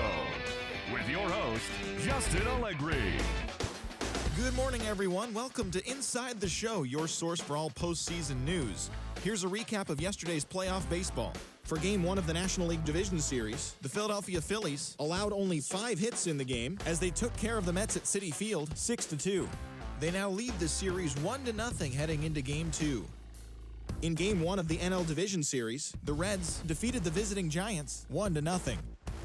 Show with your host, Justin Allegri. Good morning, everyone. Welcome to Inside the Show, your source for all postseason news. Here's a recap of yesterday's playoff baseball. For Game 1 of the National League Division Series, the Philadelphia Phillies allowed only 5 hits in the game as they took care of the Mets at Citi Field 6-2. They now lead the series 1-0 heading into Game 2. In Game 1 of the NL Division Series, the Reds defeated the visiting Giants 1-0.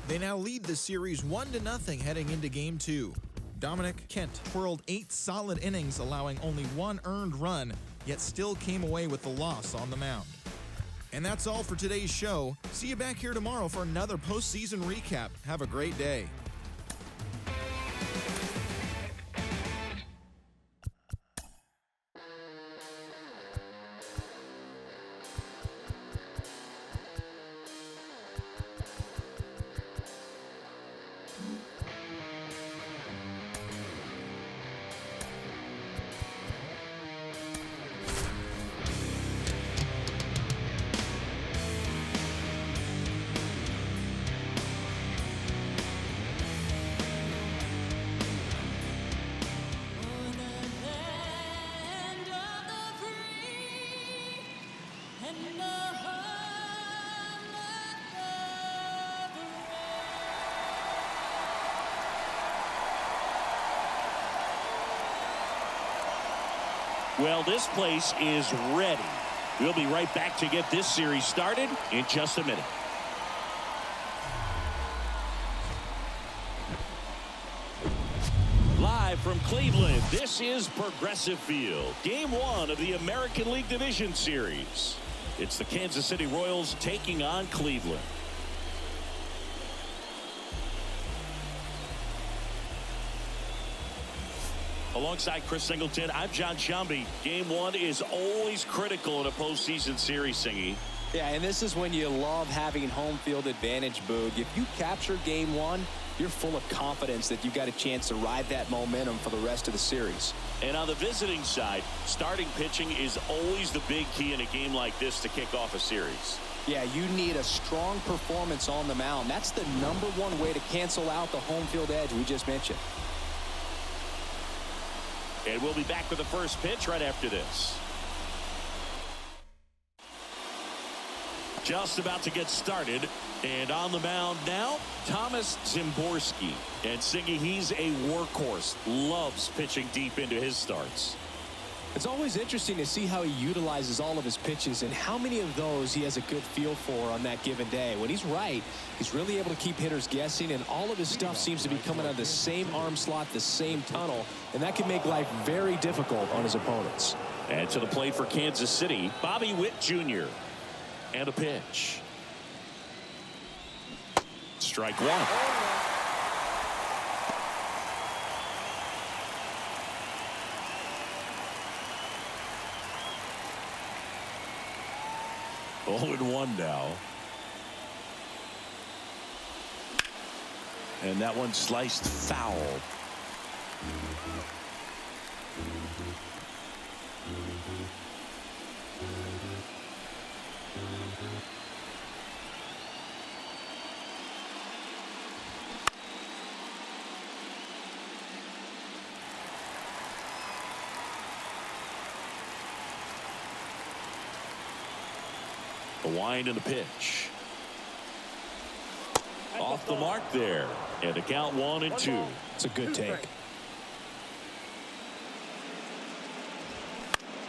They now lead the series 1-0 heading into Game 2. Dominic Kent twirled 8 solid innings, allowing only 1 earned run, yet still came away with the loss on the mound. And that's all for today's show. See you back here tomorrow for another postseason recap. Have a great day. Well, this place is ready. We'll be right back to get this series started in just a minute. Live from Cleveland, this is Progressive Field. Game 1 of the American League Division Series. It's the Kansas City Royals taking on Cleveland. Alongside Chris Singleton, I'm John Shambi. Game 1 is always critical in a postseason series, Singy. Yeah, and this is when you love having home field advantage, Boog. If you capture Game 1, you're full of confidence that you've got a chance to ride that momentum for the rest of the series. And on the visiting side, starting pitching is always the big key in a game like this to kick off a series. Yeah, you need a strong performance on the mound. That's the #1 way to cancel out the home field edge we just mentioned. And we'll be back with the first pitch right after this. Just about to get started. And on the mound now, Thomas Szymborski. And Siggy, he's a workhorse. Loves pitching deep into his starts. It's always interesting to see how he utilizes all of his pitches and how many of those he has a good feel for on that given day. When he's right, he's really able to keep hitters guessing, and all of his stuff seems to be coming out of the same arm slot, the same tunnel, and that can make life very difficult on his opponents. And to the plate for Kansas City, Bobby Witt Jr. And a pitch. Strike 1. Oh, and 1 now. And that one sliced foul. The wind and the pitch. Off the mark there. And the count 1-2. It's a good take.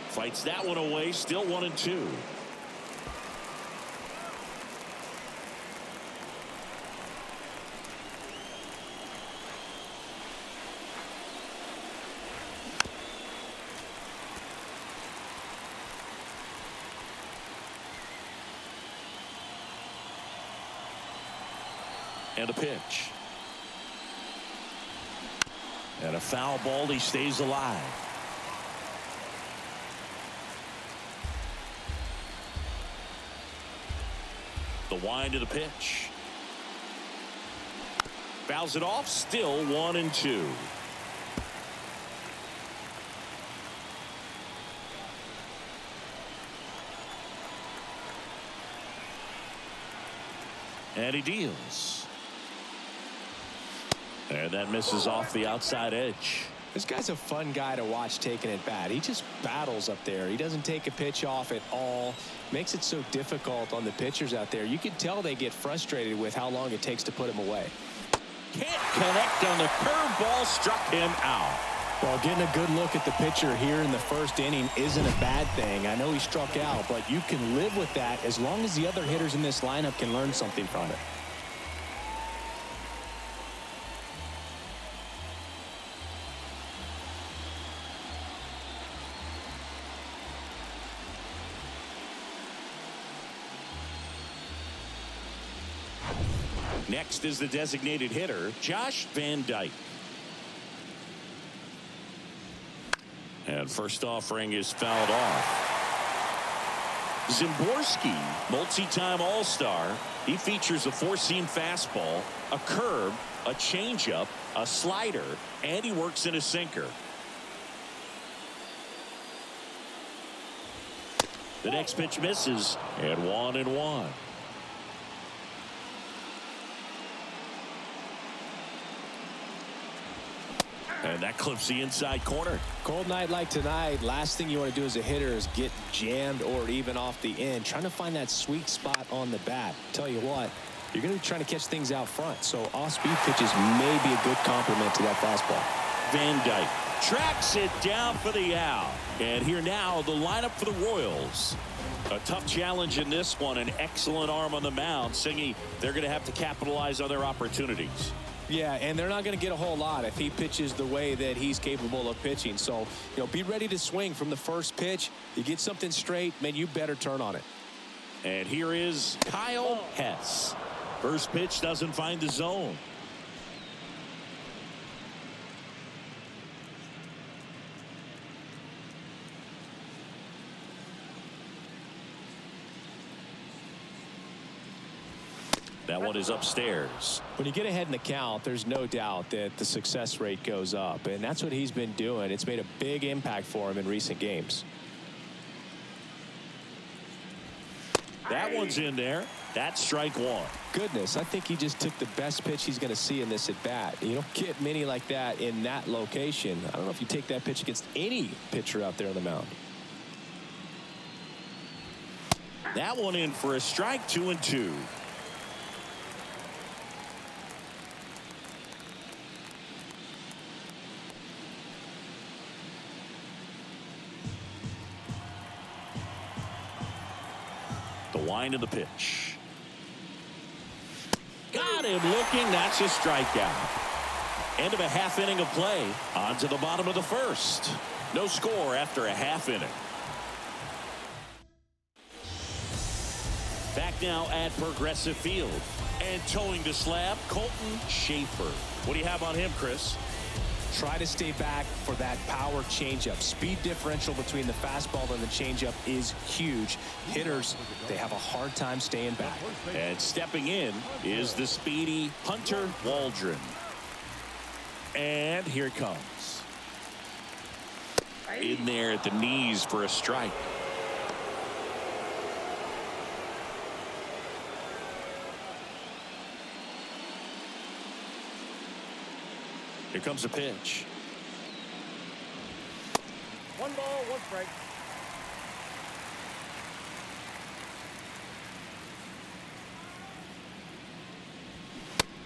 Fights that one away. Still 1-2. And a pitch. And a foul ball. He stays alive. The wind of the pitch. Fouls it off. Still 1-2. And he deals. And that misses off the outside edge. This guy's a fun guy to watch taking at bat. He just battles up there. He doesn't take a pitch off at all. Makes it so difficult on the pitchers out there. You can tell they get frustrated with how long it takes to put him away. Can't connect on the curveball, struck him out. Well, getting a good look at the pitcher here in the first inning isn't a bad thing. I know he struck out, but you can live with that as long as the other hitters in this lineup can learn something from it. Next is the designated hitter, Josh Van Dyke. And first offering is fouled off. Zimborski, multi-time All-Star. He features a four-seam fastball, a curve, a changeup, a slider, and he works in a sinker. The next pitch misses, and 1-1. And that clips the inside corner. Cold night like tonight, last thing you want to do as a hitter is get jammed or even off the end. Trying to find that sweet spot on the bat. Tell you what, you're going to be trying to catch things out front. So off-speed pitches may be a good complement to that fastball. Van Dyke tracks it down for the out. And here now, the lineup for the Royals. A tough challenge in this one. An excellent arm on the mound. Singy, they're going to have to capitalize on their opportunities. Yeah, and they're not going to get a whole lot if he pitches the way that he's capable of pitching. So, be ready to swing from the first pitch. You get something straight, man, you better turn on it. And here is Kyle Hess. First pitch doesn't find the zone. That one is upstairs. When you get ahead in the count, there's no doubt that the success rate goes up, and that's what he's been doing. It's made a big impact for him in recent games. That one's in there. That's strike one. Goodness, I think he just took the best pitch he's going to see in this at bat. You don't get many like that in that location. I don't know if you take that pitch against any pitcher out there on the mound. That one in for a strike, 2-2. The wind of the pitch. Got him looking. That's a strikeout. End of a half inning of play. On to the bottom of the first. No score after a half inning. Back now at Progressive Field. And towing the slab, Colton Schaefer. What do you have on him, Chris? Try to stay back for that power changeup. Speed differential between the fastball and the changeup is huge. Hitters, they have a hard time staying back. And stepping in is the speedy Hunter Waldron. And here it comes. In there at the knees for a strike. Here comes a pitch. 1 ball, 1 strike.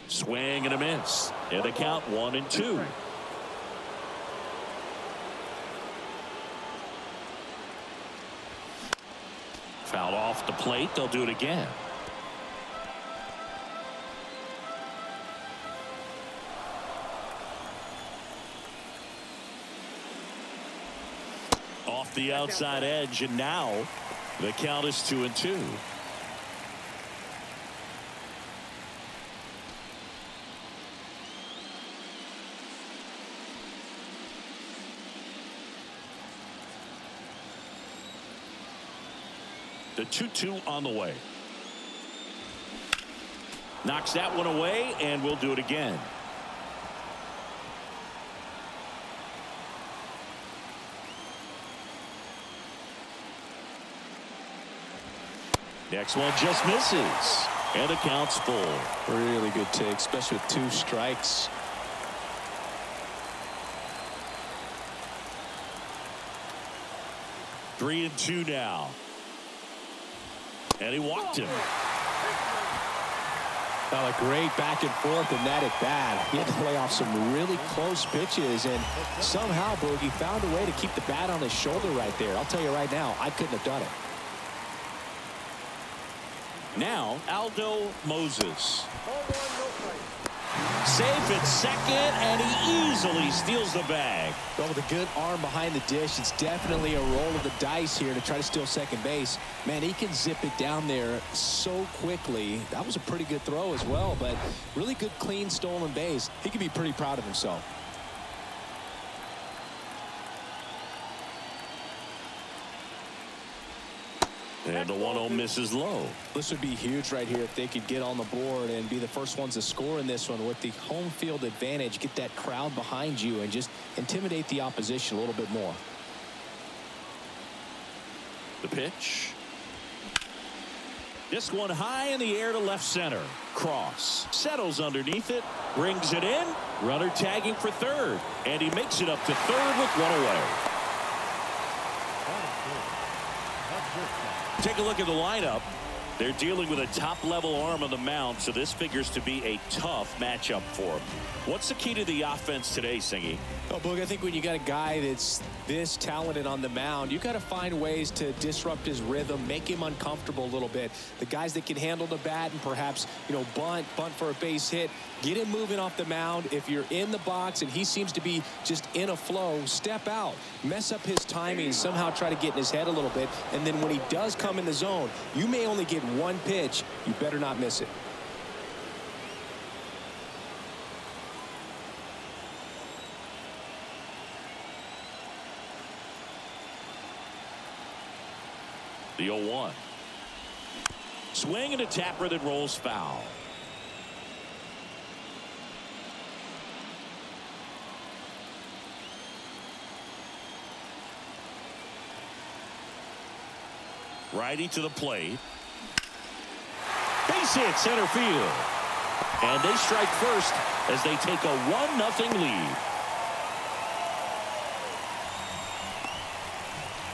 Swing and a miss. And the count 1-2. Foul off the plate. They'll do it again. Off the outside edge, and now the count is 2-2. The 2-2 on the way. Knocks that one away, and we'll do it again. Next one just misses. And the count's full. Really good take, especially with 2 strikes. 3-2 now. And he walked him. Well, a great back and forth and that at bat. He had to play off some really close pitches, and somehow Boogie found a way to keep the bat on his shoulder right there. I'll tell you right now, I couldn't have done it. Now, Aldo Moses. Ball one, no strike. Safe at second, and he easily steals the bag. Well, with a good arm behind the dish, it's definitely a roll of the dice here to try to steal second base. Man, he can zip it down there so quickly. That was a pretty good throw as well, but really good, clean, stolen base. He can be pretty proud of himself. And the 1-0 misses low. This would be huge right here if they could get on the board and be the first ones to score in this one with the home field advantage. Get that crowd behind you and just intimidate the opposition a little bit more. The pitch. This one high in the air to left center. Cross. Settles underneath it. Brings it in. Runner tagging for third. And he makes it up to third with one away. Take a look at the lineup. They're dealing with a top-level arm on the mound, so this figures to be a tough matchup for him. What's the key to the offense today, Singy? Oh, Boog, I think when you got a guy that's this talented on the mound, you got to find ways to disrupt his rhythm, make him uncomfortable a little bit. The guys that can handle the bat and perhaps, bunt for a base hit, get him moving off the mound. If you're in the box and he seems to be just in a flow, step out, mess up his timing, somehow try to get in his head a little bit. And then when he does come in the zone, you may only get one pitch. You better not miss it. The 0-1. Swing and a tapper that rolls foul. Righty to the plate. Base hit center field. And they strike first as they take a 1-0 lead.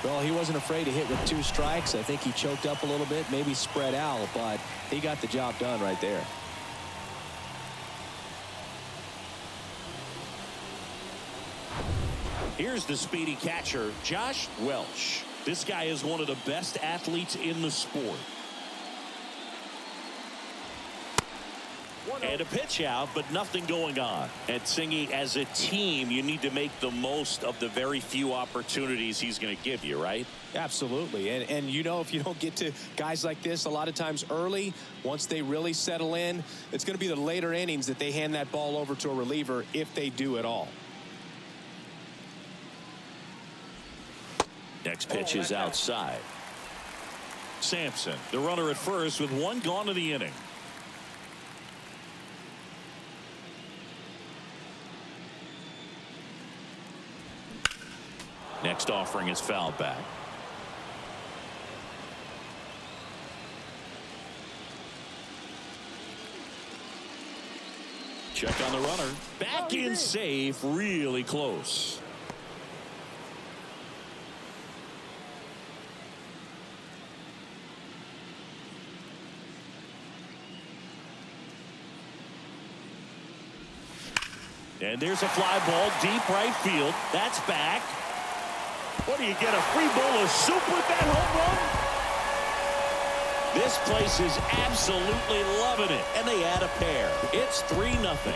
Well, he wasn't afraid to hit with 2 strikes. I think he choked up a little bit, maybe spread out, but he got the job done right there. Here's the speedy catcher, Josh Welch. This guy is one of the best athletes in the sport. And a pitch out, but nothing going on. And Singy, as a team, you need to make the most of the very few opportunities he's going to give you, right? Absolutely. And if you don't get to guys like this a lot of times early, once they really settle in, it's going to be the later innings that they hand that ball over to a reliever if they do at all. Next pitch is outside. Sampson, the runner at first with 1 gone in the inning. Next offering is fouled back. Check on the runner. Back in safe, really close. And there's a fly ball deep right field. That's back. What do you get, a free bowl of soup with that home run? This place is absolutely loving it, and they add a pair. It's 3-0.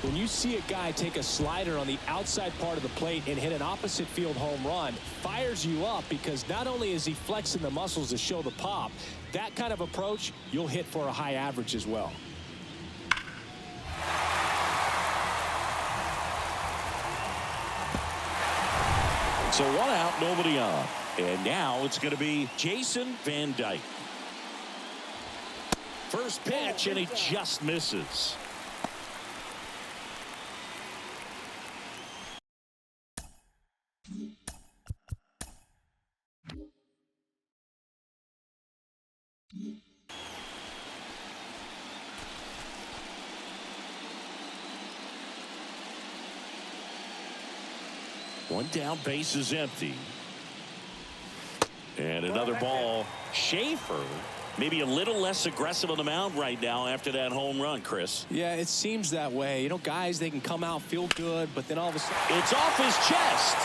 When you see a guy take a slider on the outside part of the plate and hit an opposite field home run, fires you up because not only is he flexing the muscles to show the pop, that kind of approach, you'll hit for a high average as well. So 1 out, nobody on. And now it's going to be Jason Van Dyke. First pitch, and he just misses. One down, base is empty. And another ball. Schaefer maybe a little less aggressive on the mound right now after that home run, Chris. Yeah, it seems that way. You know, guys, they can come out, feel good, but then all of a sudden it's off his chest.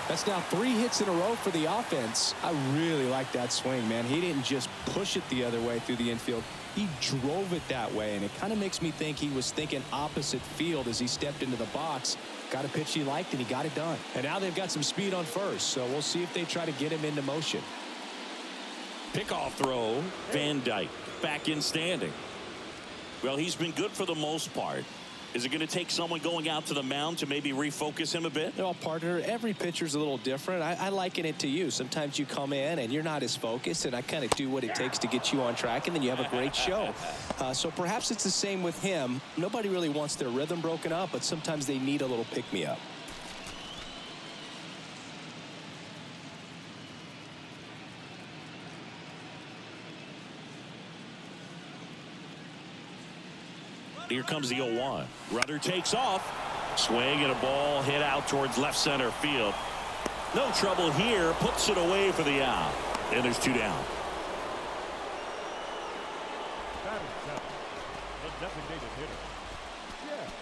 That's now 3 hits in a row for the offense. I really like that swing, man. He didn't just push it the other way through the infield. He drove it that way, and it kind of makes me think he was thinking opposite field as he stepped into the box. Got a pitch he liked, and he got it done. And now they've got some speed on first, so we'll see if they try to get him into motion. Pickoff throw. Van Dyke back in standing. Well, he's been good for the most part. Is it going to take someone going out to the mound to maybe refocus him a bit? Well, partner, every pitcher's a little different. I liken it to you. Sometimes you come in and you're not as focused, and I kind of do what it takes to get you on track, and then you have a great show. So perhaps it's the same with him. Nobody really wants their rhythm broken up, but sometimes they need a little pick-me-up. Here comes the 0-1. Runner takes off. Swing and a ball hit out towards left center field. No trouble here. Puts it away for the out. And there's 2 down. Batting 7. The designated hitter. Jeff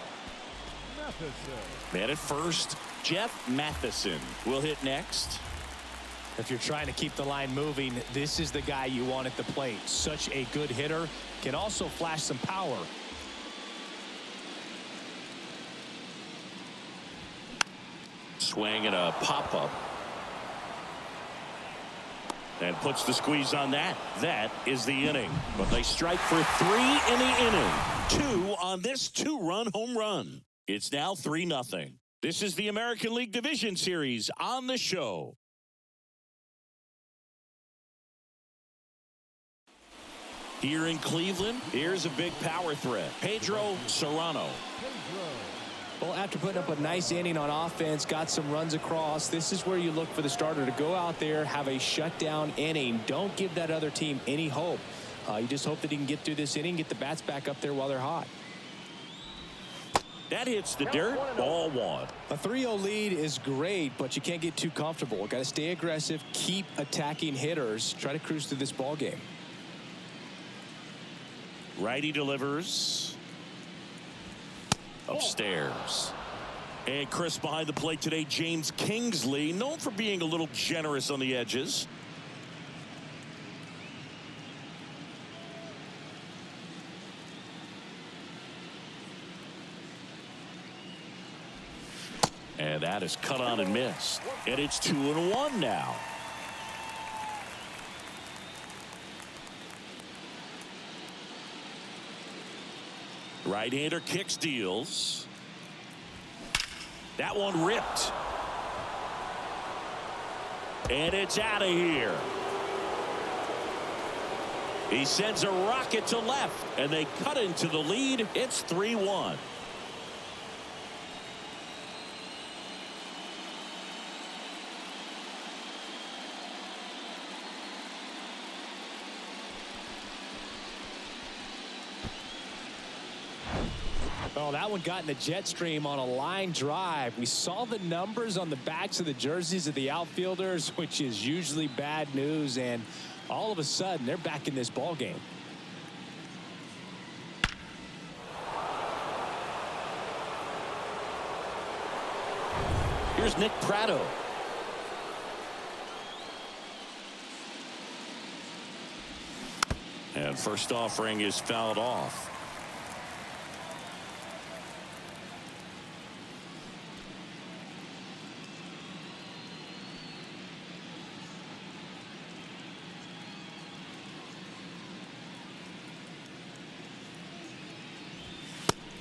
Matheson. Man at first, Jeff Matheson will hit next. If you're trying to keep the line moving, this is the guy you want at the plate. Such a good hitter. Can also flash some power. Swing and a pop-up. And puts the squeeze on that. That is the inning. But they strike for 3 in the inning. 2 on this 2-run home run. It's now 3-0. This is the American League Division Series on the show. Here in Cleveland, here's a big power threat. Pedro Serrano. Well, after putting up a nice inning on offense, got some runs across, this is where you look for the starter to go out there, have a shutdown inning. Don't give that other team any hope. You just hope that he can get through this inning, get the bats back up there while they're hot. That hits the dirt. Ball 1. A 3-0 lead is great, but you can't get too comfortable. Got to stay aggressive, keep attacking hitters, try to cruise through this ball game. Righty delivers. Upstairs. And Chris behind the plate today, James Kingsley, known for being a little generous on the edges. And that is cut on and missed. And it's 2-1 now. Right-hander kicks, deals. That one ripped. And it's out of here. He sends a rocket to left, and they cut into the lead. It's 3-1. Oh, that one got in the jet stream on a line drive. We saw the numbers on the backs of the jerseys of the outfielders, which is usually bad news, and all of a sudden they're back in this ball game. Here's Nick Pratto. And first offering is fouled off.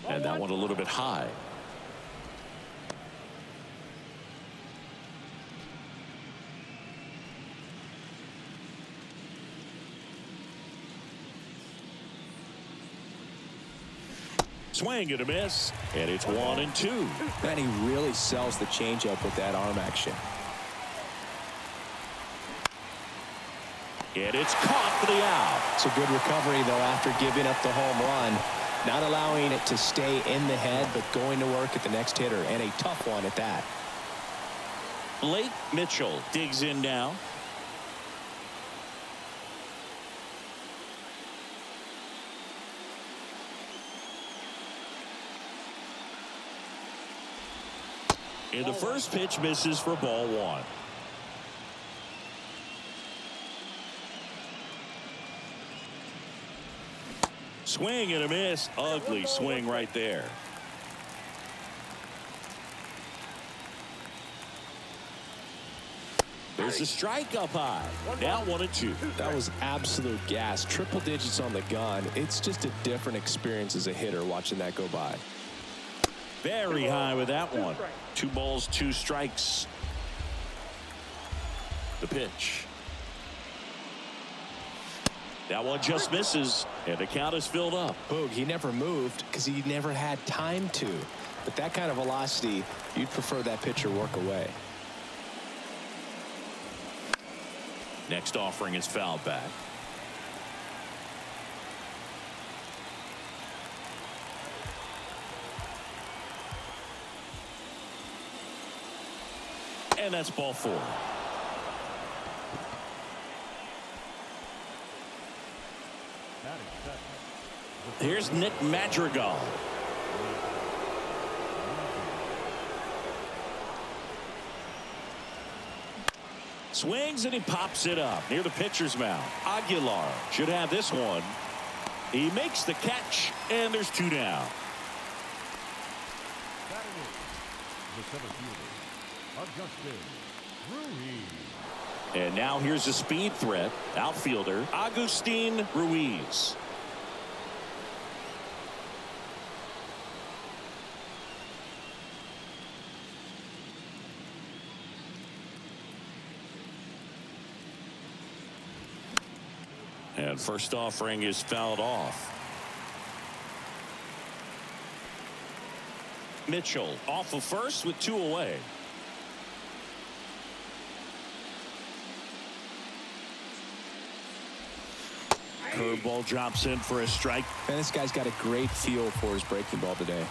And that one a little bit high. Swing and a miss. And it's 1-2. And he really sells the changeup with that arm action. And it's caught for the out. It's a good recovery, though, after giving up the home run. Not allowing it to stay in the head, but going to work at the next hitter, and a tough one at that. Blake Mitchell digs in now. And the first pitch misses for ball one. Swing and a miss. Ugly swing right there. There's a strike up high. Now 1-2. That was absolute gas. Triple digits on the gun. It's just a different experience as a hitter watching that go by. Very high with that one. 2 balls, 2 strikes. The pitch. That one just misses, and the count is filled up. Boog, he never moved because he never had time to. But that kind of velocity, you'd prefer that pitcher work away. Next offering is fouled back. And that's ball 4. Here's Nick Madrigal. Swings and he pops it up near the pitcher's mound. Aguilar should have this one. He makes the catch, and there's 2 down. The center fielder, Augustin Ruiz. And now here's a speed threat. Outfielder Agustin Ruiz. And first offering is fouled off. Mitchell off of first with 2 away. Curveball drops in for a strike. And this guy's got a great feel for his breaking ball today.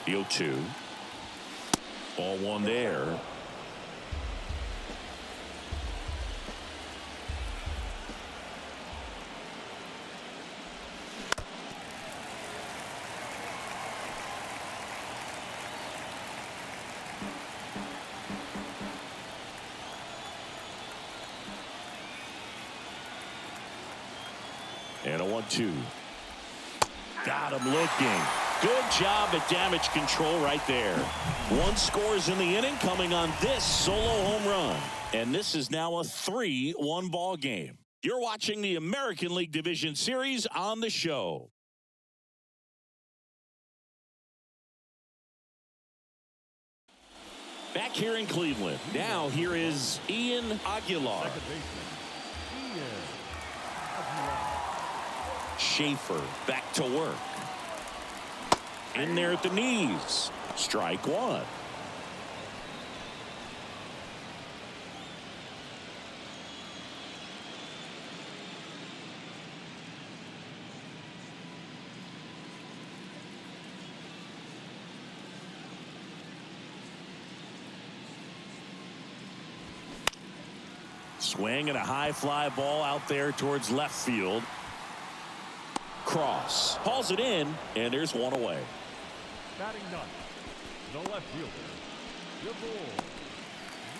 The 0-2. Ball 1 there. And a 1-2. Got him looking. Good job at damage control right there. 1 scores in the inning coming on this solo home run. And this is now a 3-1 ball game. You're watching the American League Division Series on the show. Back here in Cleveland. Now here is Ian Aguilar. Second baseman, Ian Aguilar. Schaefer back to work. In there at the knees. Strike 1. Swing and a high fly ball out there towards left field. Cross hauls it in, and there's 1 away. Batting ninth, the left fielder,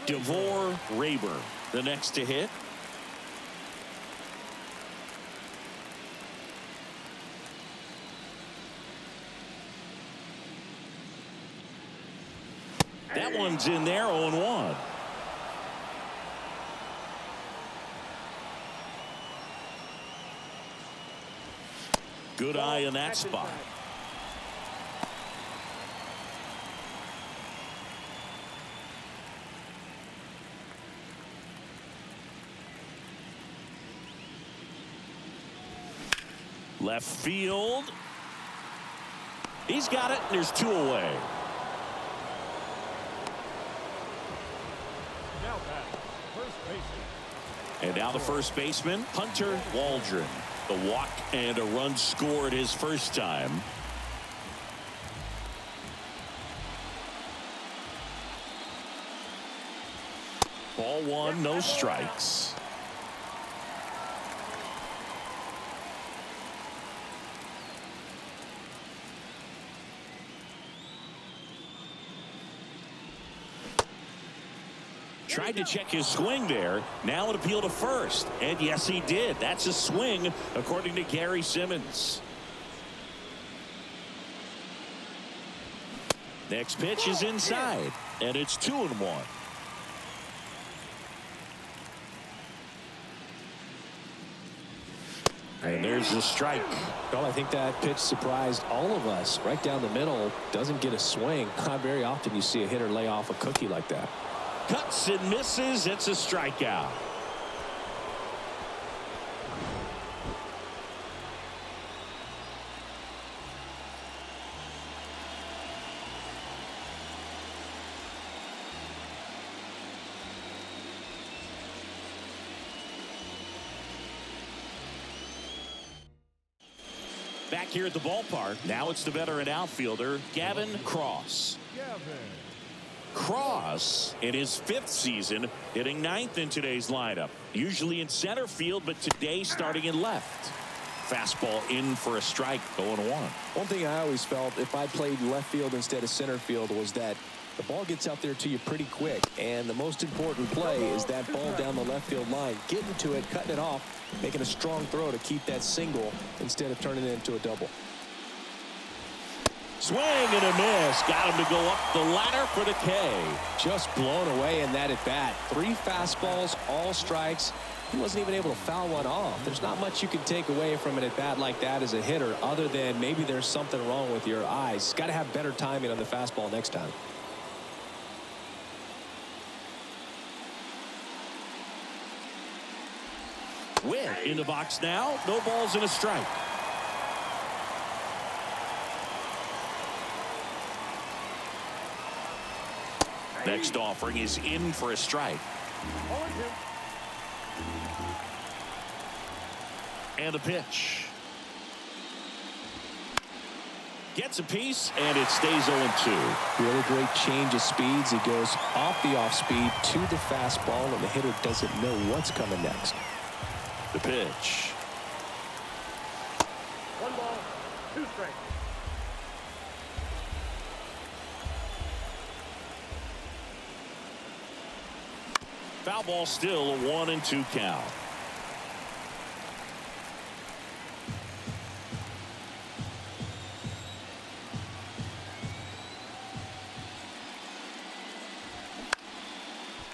DeVore Rayburn, the next to hit. That one's in there, 0-1. Good eye in that spot. Left field. He's got it, and there's 2 away. Now back, first baseman. And now the first baseman, Hunter Waldron. The walk and a run scored his first time. Ball 1, no strikes. Tried to check his swing there. Now an appeal to first. And yes, he did. That's a swing, according to Gary Simmons. Next pitch is inside. And it's 2-1. And there's the strike. Well, I think that pitch surprised all of us. Right down the middle, doesn't get a swing. Not very often you see a hitter lay off a cookie like that. Cuts and misses. It's a strikeout. Back here at the ballpark. Now it's the veteran outfielder, Gavin Cross. Cross, in his 5th season, hitting 9th in today's lineup. Usually in center field, but today starting in left. Fastball in for a strike, 0-1. One thing I always felt if I played left field instead of center field was that the ball gets out there to you pretty quick. And the most important play is that ball down the left field line. Getting to it, cutting it off, making a strong throw to keep that single instead of turning it into a double. Swing and a miss. Got him to go up the ladder for the K. Just blown away in that at bat. 3 fastballs, all strikes. He wasn't even able to foul one off. There's not much you can take away from an at bat like that as a hitter, other than maybe there's something wrong with your eyes. Got to have better timing on the fastball next time. Witt in the box now. No balls and a strike. Next offering is in for a strike. And a pitch. Gets a piece, and it stays 0-2. Really great change of speeds. He goes off the off speed to the fastball, and the hitter doesn't know what's coming next. The pitch. 1 ball, 2 strikes. Foul ball, still a 1-2 count.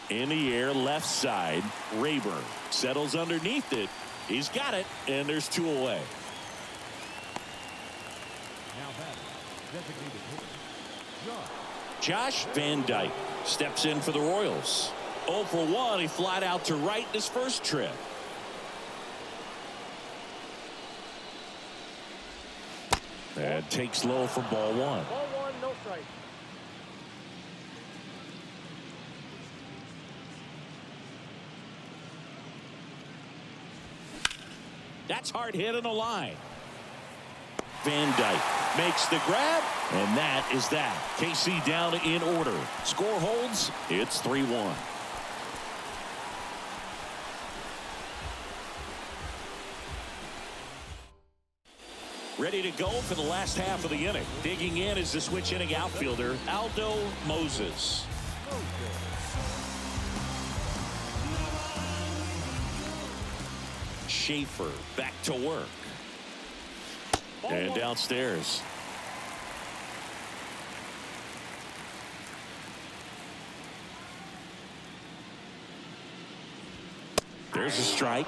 In the air, left side. Rayburn settles underneath it. He's got it, and there's 2 away. Now batting, designated hitter, Josh Van Dyke steps in for the Royals. 0 for 1. He flied out to right in his first trip. And takes low for ball 1. Ball 1, no strike. That's hard hit on the line. Van Dyke makes the grab, and that is that. KC down in order. Score holds. It's 3-1. Ready to go for the last half of the inning. Digging in is the switch inning outfielder, Aldo Moses. Schaefer back to work. And downstairs. There's a strike.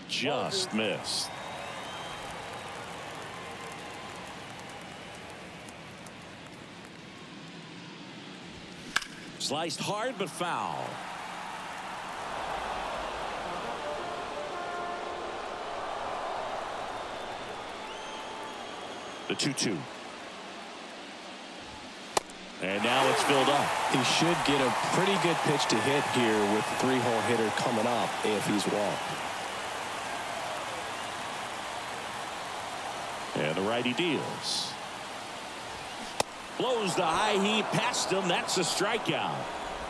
Just missed. Sliced hard but foul. The 2-2. And now it's filled up. He should get a pretty good pitch to hit here with the 3-hole hitter coming up if he's walked. And the righty deals. Blows the high heat past him. That's a strikeout.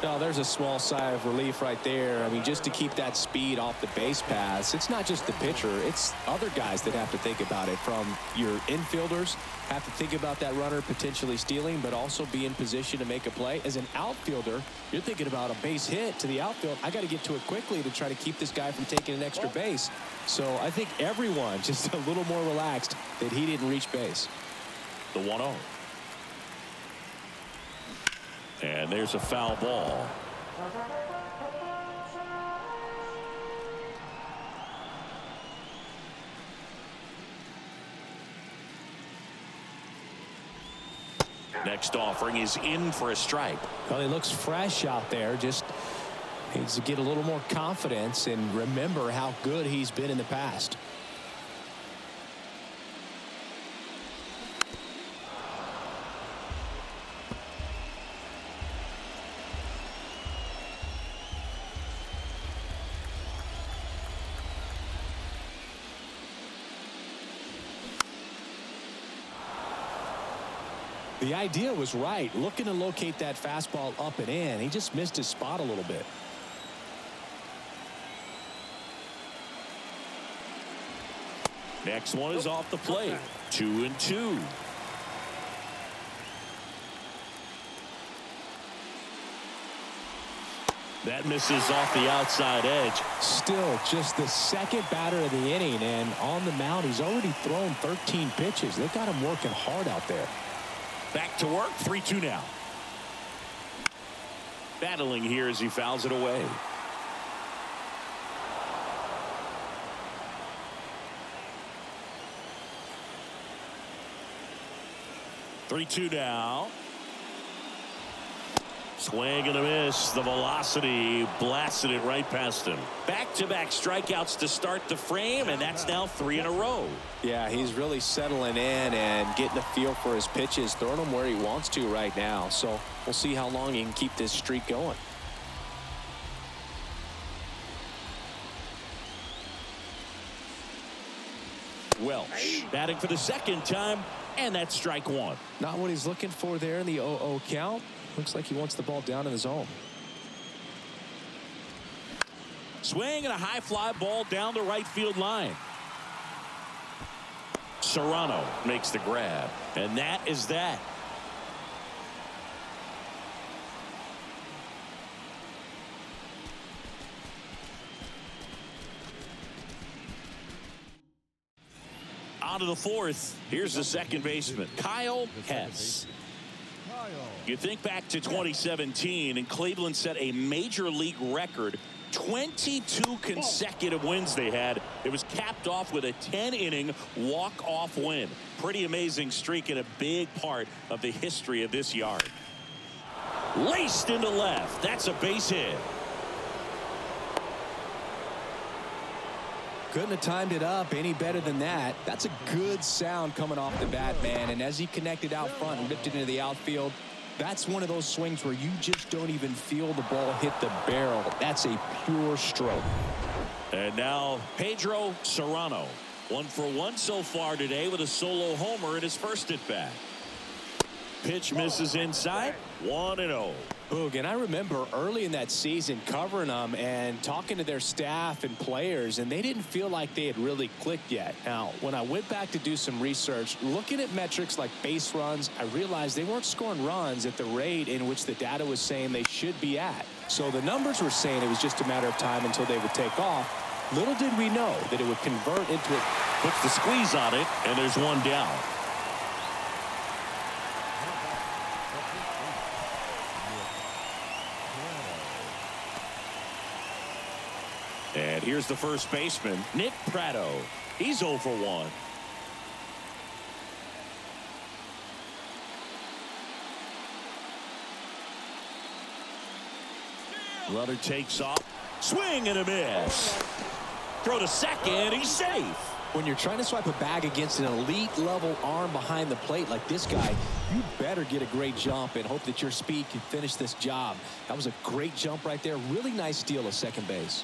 No, there's a small sigh of relief right there. I mean, just to keep that speed off the base paths. It's not just the pitcher. It's other guys that have to think about it. From your infielders have to think about that runner potentially stealing, but also be in position to make a play. As an outfielder, you're thinking about a base hit to the outfield. I got to get to it quickly to try to keep this guy from taking an extra base. So I think everyone just a little more relaxed that he didn't reach base. The 1-0. And there's a foul ball. Next offering is in for a strike. Well, he looks fresh out there. Just needs to get a little more confidence and remember how good he's been in the past. The idea was right, looking to locate that fastball up and in. He just missed his spot a little bit. Next one is off the plate. 2-2. That misses off the outside edge. Still just the second batter of the inning, and on the mound he's already thrown 13 pitches. They got him working hard out there. Back to work. 3-2 now. Battling here as he fouls it away. Three-two now. Swing and a miss. The velocity blasted it right past him. Back-to-back strikeouts to start the frame, and that's now 3 in a row. Yeah, he's really settling in and getting a feel for his pitches, throwing them where he wants to right now. So we'll see how long he can keep this streak going. Welch batting for the second time, and that's strike one. Not what he's looking for there in the 0-0 count. Looks like he wants the ball down in the zone. Swing and a high fly ball down the right field line. Serrano makes the grab, and that is that. On to the fourth. Here's the second baseman, Kyle Hess. You think back to 2017, and Cleveland set a major league record. 22 consecutive wins they had. It was capped off with a 10-inning walk-off win. Pretty amazing streak and a big part of the history of this yard. Laced into left. That's a base hit. Couldn't have timed it up any better than that. That's a good sound coming off the bat, man. And as he connected out front and ripped it into the outfield, that's one of those swings where you just don't even feel the ball hit the barrel. That's a pure stroke. And now Pedro Serrano. 1 for 1 so far today with a solo homer in his first at bat. Pitch misses inside. 1-0. Boog, and I remember early in that season covering them and talking to their staff and players, and they didn't feel like they had really clicked yet. Now, when I went back to do some research, looking at metrics like base runs, I realized they weren't scoring runs at the rate in which the data was saying they should be at. So the numbers were saying it was just a matter of time until they would take off. Little did we know that it would convert into it. Puts the squeeze on it, and there's one down. And here's the first baseman, Nick Pratto. He's 0 for 1. Runner takes off. Swing and a miss. Throw to second. He's safe. When you're trying to swipe a bag against an elite level arm behind the plate like this guy, you better get a great jump and hope that your speed can finish this job. That was a great jump right there. Really nice steal of second base.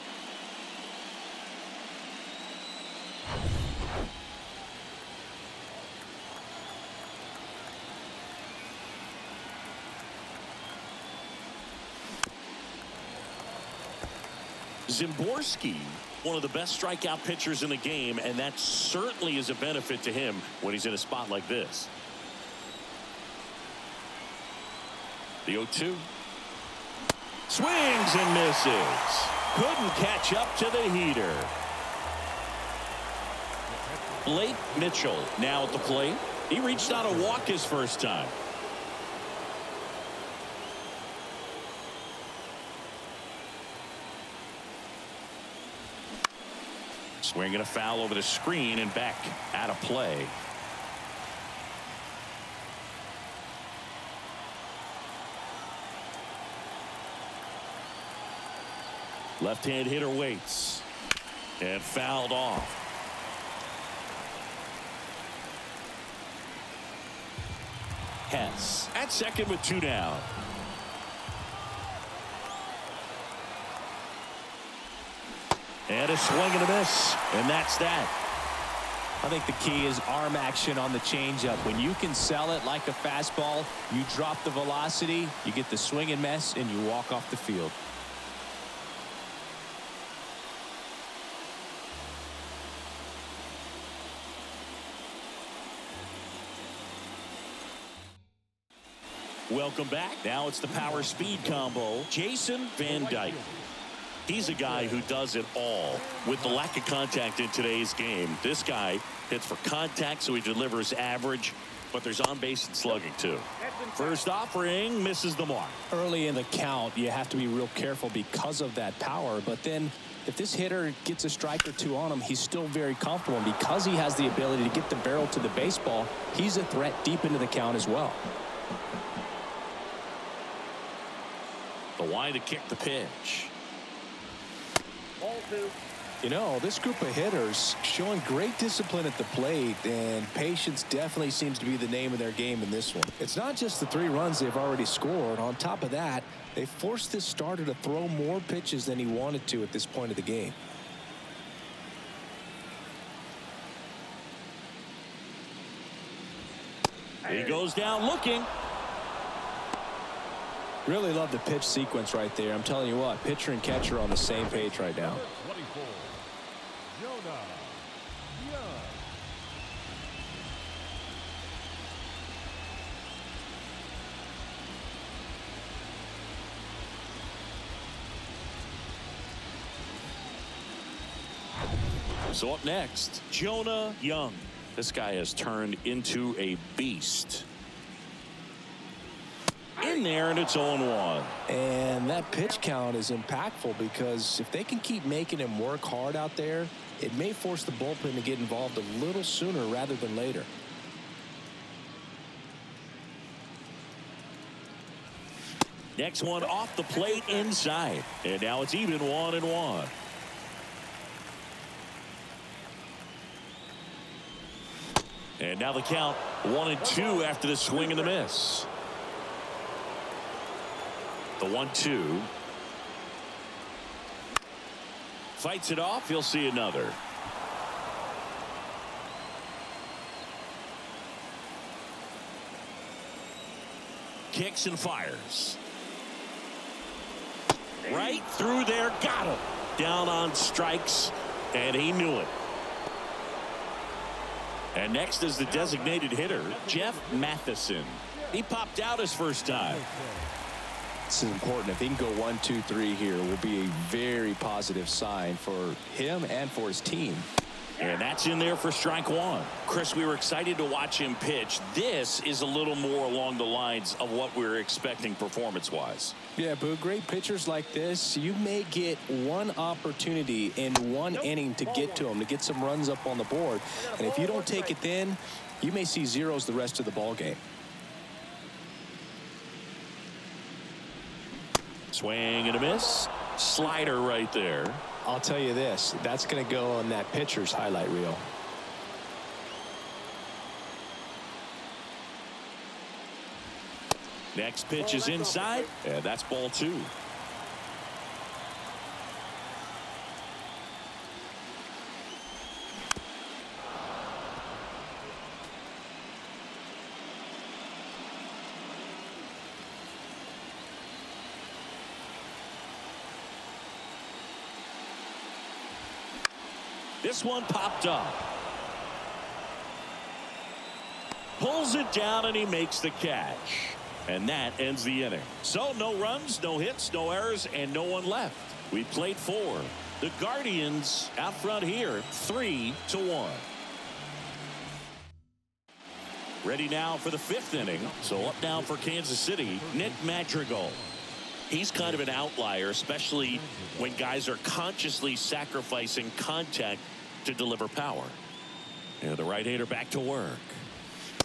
Zimborski, one of the best strikeout pitchers in the game, and that certainly is a benefit to him when he's in a spot like this. The 0-2. Swings and misses. Couldn't catch up to the heater. Blake Mitchell now at the plate. He reached out a walk his first time. Swinging a foul over the screen and back out of play. Left-hand hitter waits and fouled off. Hess at second with 2 down. And a swing and a miss, and that's that. I think the key is arm action on the changeup. When you can sell it like a fastball, you drop the velocity, you get the swing and miss, and you walk off the field. Welcome back. Now it's the power speed combo. Jason Van Dyke. He's a guy who does it all. With the lack of contact in today's game, this guy hits for contact, so he delivers average, but there's on base and slugging too. First offering misses the mark. Early in the count, you have to be real careful because of that power, but then if this hitter gets a strike or two on him, he's still very comfortable, and because he has the ability to get the barrel to the baseball, he's a threat deep into the count as well. The wide to kick the pitch. Ball 2. You know, this group of hitters showing great discipline at the plate, and patience definitely seems to be the name of their game in this one. It's not just the 3 runs they've already scored. On top of that, they forced this starter to throw more pitches than he wanted to at this point of the game. He goes down looking. Really love the pitch sequence right there. I'm telling you what, pitcher and catcher are on the same page right now. 24. Jonah Young. So up next, Jonah Young. This guy has turned into a beast. In there, and it's 0-1. And that pitch count is impactful because if they can keep making him work hard out there, it may force the bullpen to get involved a little sooner rather than later. Next one off the plate inside. And now it's even 1-1. And now the count 1-2 after the swing and the miss. The 1-2. Fights it off. He'll see another. Kicks and fires. Right through there. Got him. Down on strikes. And he knew it. And next is the designated hitter, Jeff Matheson. He popped out his first time. This is important. If he can go 1, 2, 3 here, will be a very positive sign for him and for his team. And that's in there for strike 1. Chris, we were excited to watch him pitch. This is a little more along the lines of what we were expecting performance-wise. Yeah, Boo, great pitchers like this, you may get one opportunity in one inning to get to them, to get some runs up on the board. And if you don't take it then, you may see zeros the rest of the ball game. Swing and a miss. Slider right there. I'll tell you this, that's going to go on that pitcher's highlight reel. Next pitch is inside, and that's ball 2. This one popped up. Pulls it down, and he makes the catch. And that ends the inning. So no runs, no hits, no errors, and no one left. We played 4. The Guardians out front here, 3-1. Ready now for the 5th inning. So up now for Kansas City, Nick Madrigal. He's kind of an outlier, especially when guys are consciously sacrificing contact to deliver power. And the right-hander back to work.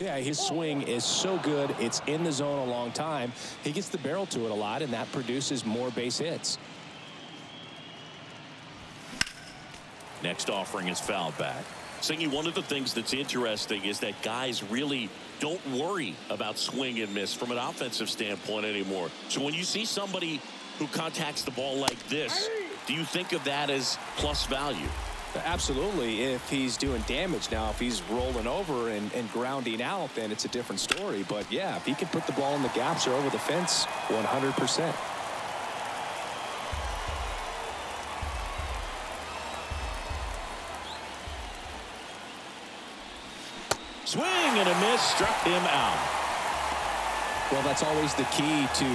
Yeah, his swing is so good. It's in the zone a long time. He gets the barrel to it a lot, and that produces more base hits. Next offering is fouled back. Singy, one of the things that's interesting is that guys really don't worry about swing and miss from an offensive standpoint anymore. So when you see somebody who contacts the ball like this, do you think of that as plus value? Absolutely, if he's doing damage. Now, if he's rolling over and grounding out, then it's a different story. But, yeah, if he can put the ball in the gaps or over the fence, 100%. Swing and a miss, struck him out. Well, that's always the key to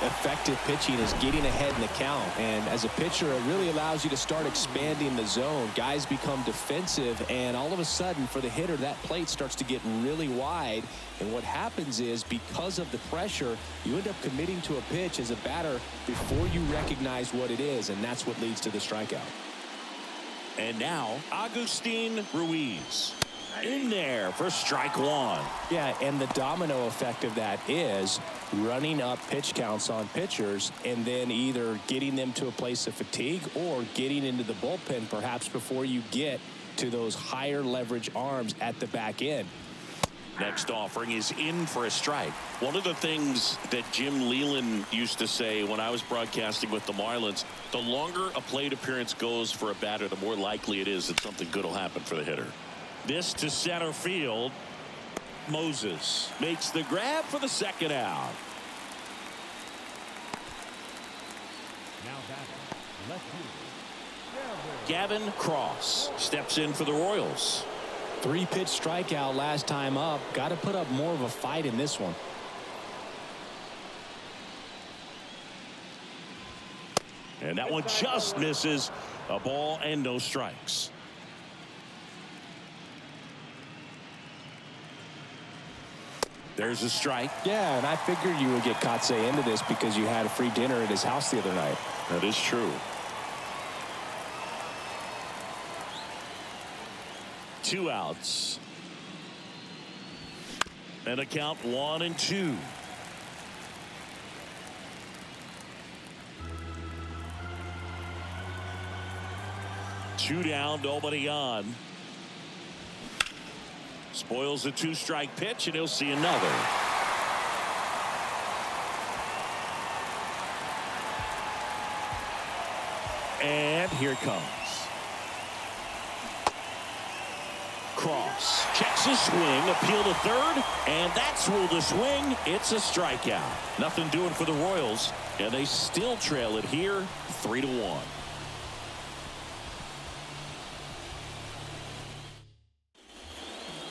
effective pitching, is getting ahead in the count. And as a pitcher, it really allows you to start expanding the zone. Guys become defensive, and all of a sudden, for the hitter, that plate starts to get really wide. And what happens is, because of the pressure, you end up committing to a pitch as a batter before you recognize what it is, and that's what leads to the strikeout. And now, Agustin Ruiz. In there for strike 1. Yeah, and the domino effect of that is running up pitch counts on pitchers and then either getting them to a place of fatigue or getting into the bullpen perhaps before you get to those higher leverage arms at the back end. Next offering is in for a strike. One of the things that Jim Leland used to say when I was broadcasting with the Marlins, the longer a plate appearance goes for a batter, the more likely it is that something good will happen for the hitter. This to center field. Moses makes the grab for the second out. Now batting, left fielder, Gavin Cross steps in for the Royals. 3-pitch strikeout last time up. Got to put up more of a fight in this one. And that one just misses. A ball and no strikes. There's a strike. Yeah, and I figured you would get Kotze into this because you had a free dinner at his house the other night. That is true. 2 outs. And a count 1-2. Two down, nobody on. Spoils a 2-strike pitch, and he'll see another. And here it comes. Cross checks his swing, appeal to third, and that's ruled a swing. It's a strikeout. Nothing doing for the Royals, and they still trail it here, 3-1.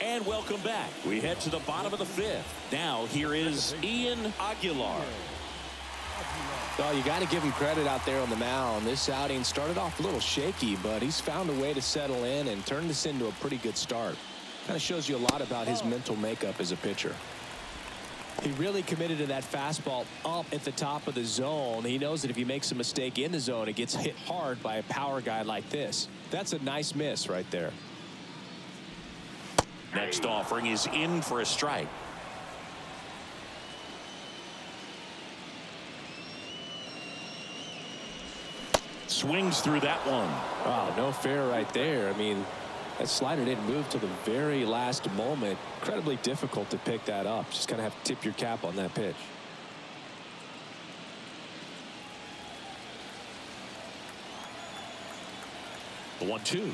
And welcome back. We head to the bottom of the 5th. Now here is Ian Aguilar. Well, you got to give him credit out there on the mound. This outing started off a little shaky, but he's found a way to settle in and turn this into a pretty good start. Kind of shows you a lot about his mental makeup as a pitcher. He really committed to that fastball up at the top of the zone. He knows that if he makes a mistake in the zone, it gets hit hard by a power guy like this. That's a nice miss right there. Next offering is in for a strike. swings through that one. Oh, no fair right there. I mean, that slider didn't move till the very last moment. Incredibly difficult to pick that up. Just kind of have to tip your cap on that pitch. The 1-2.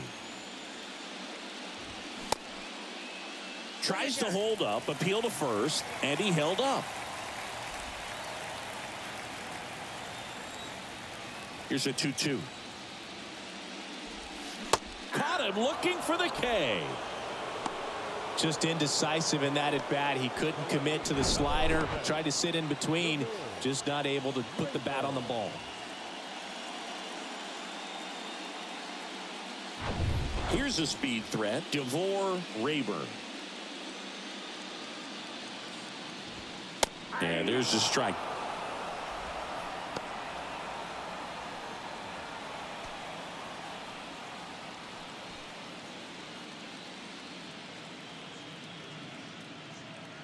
Tries to hold up, appeal to first, and he held up. Here's a 2-2. Caught him looking for the K. Just indecisive in that at bat. He couldn't commit to the slider. Tried to sit in between. Just not able to put the bat on the ball. Here's a speed threat. DeVore Rayburn. And there's the strike.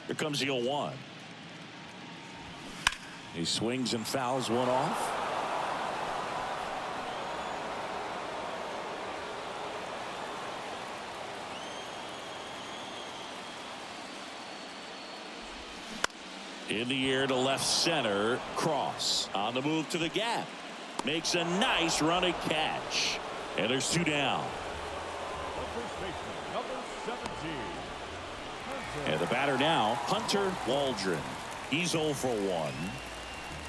Here comes the 0-1. He swings and fouls one off. In the air to left center. Cross on the move to the gap. Makes a nice running catch. And there's 2 down. The first baseman, number 17. And the batter now, Hunter Waldron. He's 0 for 1.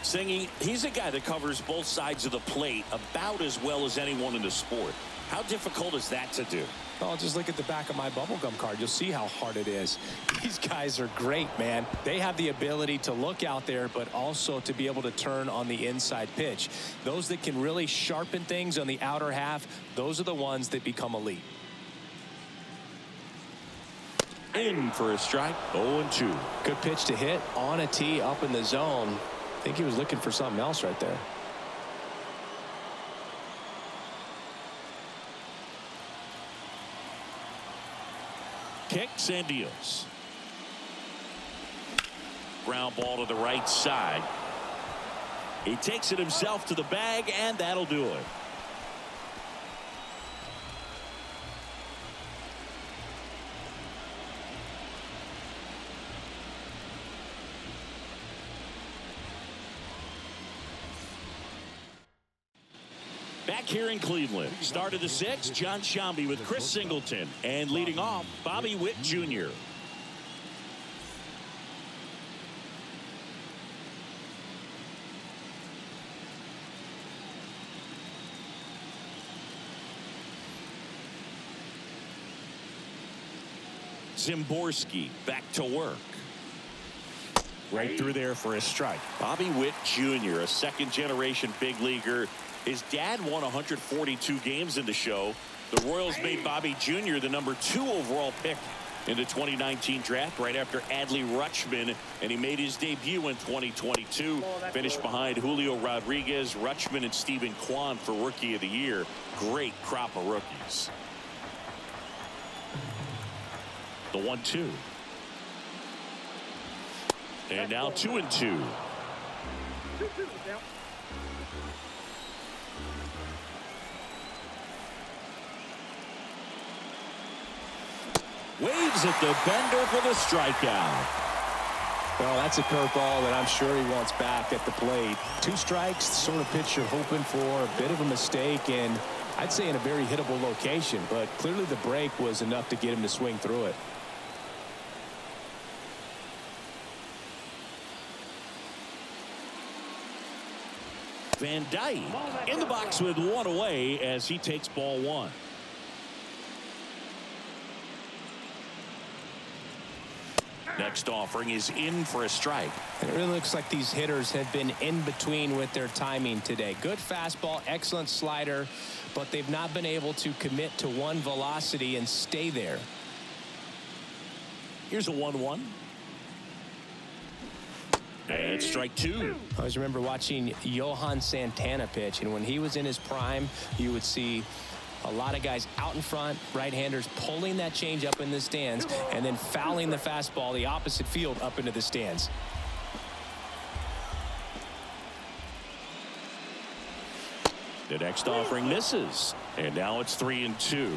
Singy, he's a guy that covers both sides of the plate about as well as anyone in the sport. How difficult is that to do? Oh, just look at the back of my bubblegum card. You'll see how hard it is. These guys are great, man. They have the ability to look out there, but also to be able to turn on the inside pitch. Those that can really sharpen things on the outer half, those are the ones that become elite. In for a strike. 0-2. Good pitch to hit on a tee up in the zone. I think he was looking for something else right there. Kicks and deals. Ground ball to the right side. He takes it himself to the bag, and that'll do it. Back here in Cleveland, start of the 6th, John Sciambi with Chris Singleton, and leading off, Bobby Witt Jr. Zimborski back to work. Right through there for a strike. Bobby Witt Jr., a second-generation big leaguer. His dad won 142 games in the show. The Royals made Bobby Jr. the number 2 overall pick in the 2019 draft right after Adley Rutschman, and he made his debut in 2022. Finished behind Julio Rodriguez, Rutschman, and Stephen Kwan for Rookie of the Year. Great crop of rookies. The 1-2. And now 2-2. Waves at the bender for the strikeout. Well, that's a curveball that I'm sure he wants back at the plate. 2 strikes, sort of pitch you're hoping for. A bit of a mistake, and I'd say in a very hittable location, but clearly the break was enough to get him to swing through it. Van Dyke in the box with 1 away as he takes ball 1. Next offering is in for a strike. And it really looks like these hitters have been in between with their timing today. Good fastball, excellent slider, but they've not been able to commit to one velocity and stay there. Here's a 1-1. And strike 2. I always remember watching Johan Santana pitch, and when he was in his prime, you would see a lot of guys out in front, right-handers pulling that change up in the stands and then fouling the fastball the opposite field up into the stands. The next offering misses. And now it's 3-2.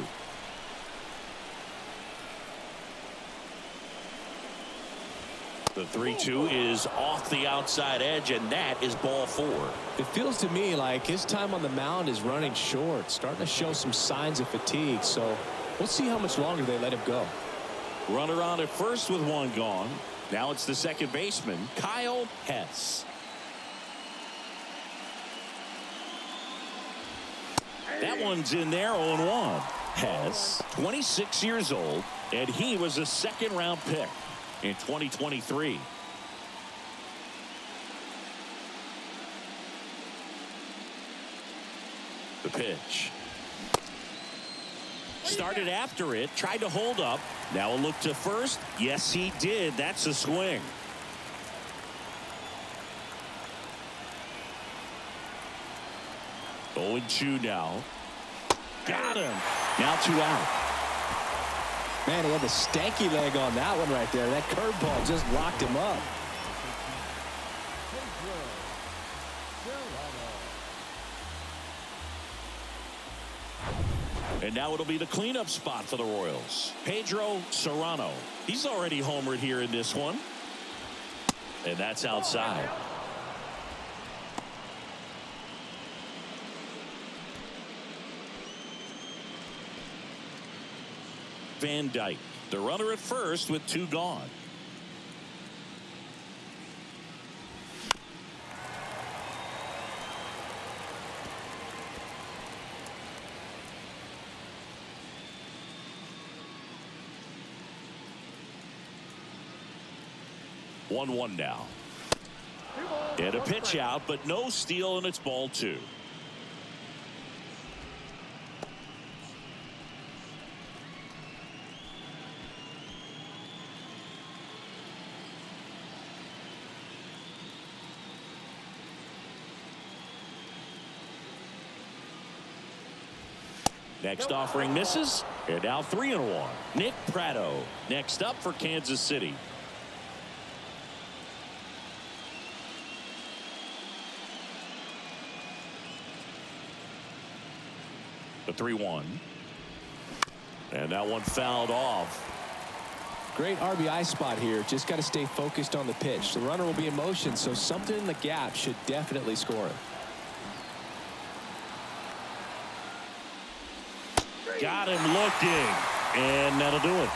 The 3-2 is off the outside edge, and that is ball 4. It feels to me like his time on the mound is running short, starting to show some signs of fatigue. So we'll see how much longer they let him go. Runner on at first with one gone. Now it's the second baseman, Kyle Hess. That one's in there, 0-1. Hess, 26 years old, and he was a second-round pick in 2023. The pitch. Started after it, tried to hold up. Now a look to first. Yes, he did. That's a swing. Oh, 2 now. Got him. Now 2 out. Man, he had the stanky leg on that one right there. That curveball just locked him up. And now it'll be the cleanup spot for the Royals. Pedro Serrano. He's already homered here in this one. And that's outside. Van Dyke, the runner at first with 2 gone. One now. And a pitch out, but no steal, and it's ball 2. Next offering misses, and now 3-1. Nick Pratto next up for Kansas City. The 3-1. And that one fouled off. Great RBI spot here. Just got to stay focused on the pitch. The runner will be in motion, so something in the gap should definitely score it. Got him looking, and that'll do it.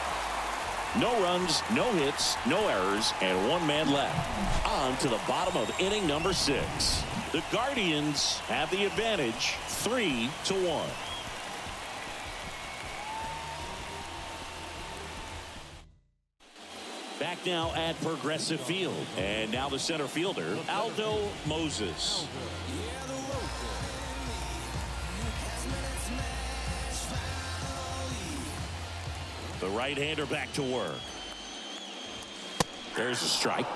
No runs, no hits, no errors, and 1 man left. On to the bottom of inning number 6. The Guardians have the advantage, 3-1. Back now at Progressive Field, and now the center fielder, Aldo Moses. The right-hander back to work. There's a strike.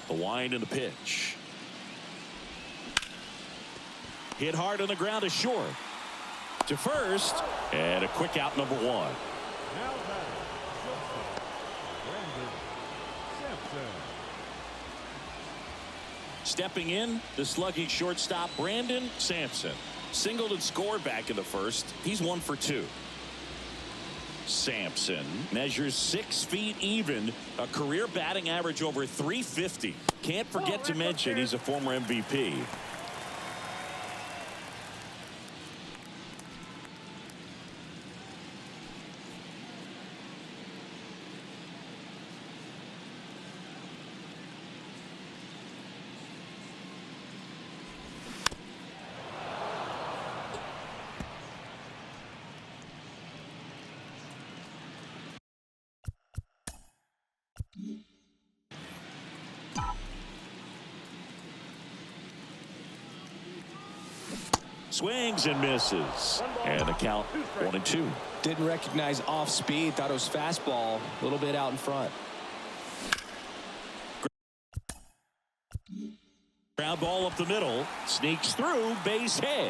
The wind and the pitch. Hit hard on the ground is short. To first, and a quick out, number 1. Now batting, Brandon Sampson. Stepping in, the sluggish shortstop Brandon Sampson. Singled and scored back in the first. He's 1 for 2. Sampson measures 6 feet even, a career batting average over 350. Can't forget to mention he's a former MVP. Swings and misses. And the count 1-2. Didn't recognize off speed. Thought it was fastball. A little bit out in front. Ground ball up the middle, sneaks through, base hit.